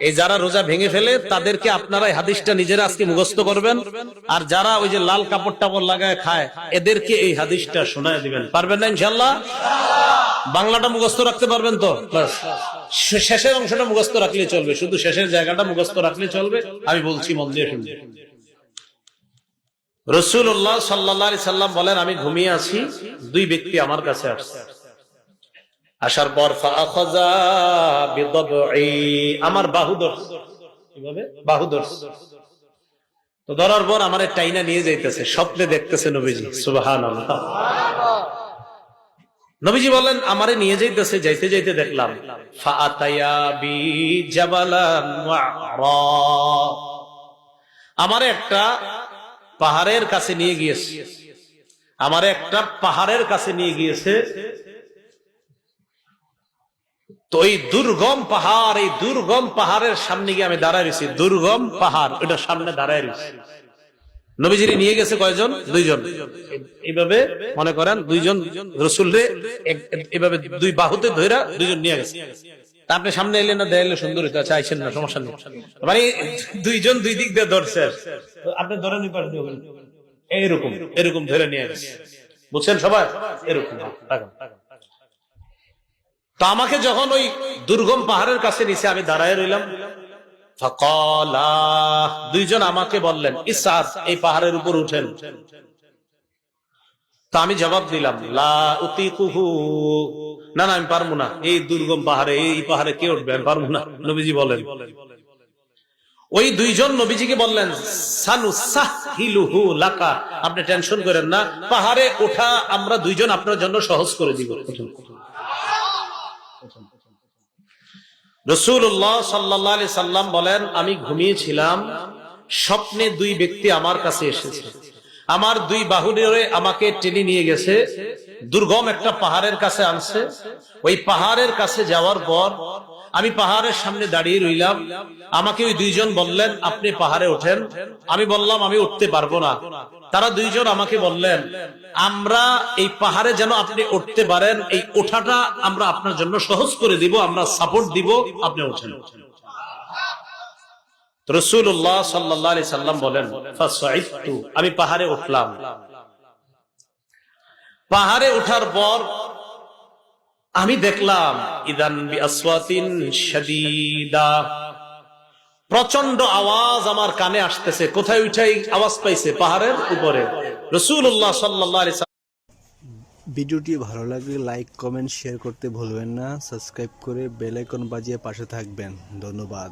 এই যারা রোজা ভেঙে ফেলে তাদেরকে আপনারা এই হাদিসটা নিজেরা আজকে মুখস্থ করবেন, আর যারা ওই যে লাল কাপড় টাপড় লাগায় খায় এদেরকে এই হাদিসটা শোনায় দিবেন। পারবেন না ইনশাআল্লাহ? বাংলাটা মুখস্থ রাখতে পারবেন তো? শেষের অংশটা মুখস্থ রাখলে চলবে, শুধু শেষের জায়গাটা মুখস্থ রাখলে চলবে। আমি বলছি মন দিয়ে শুনবে। রাসূলুল্লাহ সাল্লাল্লাহু আলাইহি সাল্লাম বলেন, আমি ঘুমিয়ে আছি, দুই ব্যক্তি আমার কাছে আসছে। আসার পর ফাআখাযা বিদবঈ, আমার বাহু ধরছে। কিভাবে? বাহু ধরছে। তো ধরার পর আমারে টাইনা নিয়ে যাইতেছে, স্বপ্নে দেখতেছে নবীজি। সুবহানাল্লাহ। নবীজি বলেন, আমারে নিয়ে যাইতেছে, যাইতে যাইতে দেখলাম ফাআতায়া বি জাবালান ওয়া'রা, আমারে একটা পাহাড়ের কাছে নিয়ে গিয়েছে, আমারে একটা পাহাড়ের কাছে নিয়ে গিয়েছে। তো এই দুর্গম পাহাড়, এই দুর্গম পাহাড়ের সামনে গিয়ে আমি দাঁড়ায় রয়েছি। দুর্গম পাহাড়, ওটার সামনে দাঁড়ায় রয়েছি। নবীজিরে নিয়ে গেছে কয়জন? দুইজন। এইভাবে মনে করেন দুইজন রাসূলরে এইভাবে দুই বাহুতে ধইরা দুইজন নিয়ে গেছে। তা আপনি সামনে এলেন না, দেয়ালে সুন্দর হইতো, আচ্ছা আইছেন না, সমস্যা নেই। মানে দুইজন দুই দিক দিয়ে ধরছে, আপনি ধরে নিতে পারেন এইরকম এরকম ধরে নিয়ে গেছে। বুঝছেন সবাই? এরকম। তো আমাকে যখন ওই দুর্গম পাহাড়ের কাছে নিচে আমি দাঁড়ায় রইলাম, ফাকালা, দুইজন আমাকে বললেন, ইসআদ, এই পাহাড়ের উপর উঠেন। তো আমি জবাব দিলাম, লা উতিকুহু, না না আমি পারবো না, এই দুর্গম পাহাড়ে, এই পাহাড়ে কে উঠবে, আমি পারবো না। নবীজি বলেন, ওই দুইজন নবীজিকে বললেন, সানুসাহিলুহু লাকা, আপনি টেনশন করেন না, পাহাড়ে ওঠা আমরা দুইজন আপনার জন্য সহজ করে দিব। রাসূলুল্লাহ সাল্লাল্লাহু আলাইহি সাল্লাম বলেন, আমি ঘুমিয়েছিলাম, স্বপ্নে দুই ব্যক্তি আমার কাছে এসেছে, আমার দুই বাহু ধরে আমাকে টেনে নিয়ে গেছে, দুর্গম একটা পাহাড়ের কাছে আনছে। ওই পাহাড়ের কাছে যাওয়ার পর আমি পাহাড়ের সামনে দাঁড়িয়ে রইলাম। আমাকে ওই দুইজন বললেন, আপনি পাহাড়ে ওঠেন। আমি বললাম, আমি উঠতে পারবো না। তারা দুইজন আমাকে বললেন, আমরা এই পাহাড়ে যেন আপনি উঠতে পারেন, এই ওঠাটা আমরা আপনার জন্য সহজ করে দিব, আমরা সাপোর্ট দিব, আপনি ওঠেন। রাসূলুল্লাহ সাল্লাল্লাহু আলাইহি সাল্লাম বলেন, ফাসাইতু, আমি পাহাড়ে উঠলাম। পাহাড়ে ওঠার পর আমি দেখলাম, ইদান বিআসওয়াতিন শাদীদা, প্রচন্ড আওয়াজ আমার কানে আসতেছে। কোথায় উঠাই আওয়াজ পাইছে? পাহাড়ের উপরে। রাসূলুল্লাহ সাল্লাল্লাহু আলাইহি সাল্লাম। ভিডিওটি ভালো লাগলে লাইক, কমেন্ট, শেয়ার করতে ভুলবেন না। সাবস্ক্রাইব করে বেল আইকন বাজিয়ে পাশে থাকবেন। ধন্যবাদ।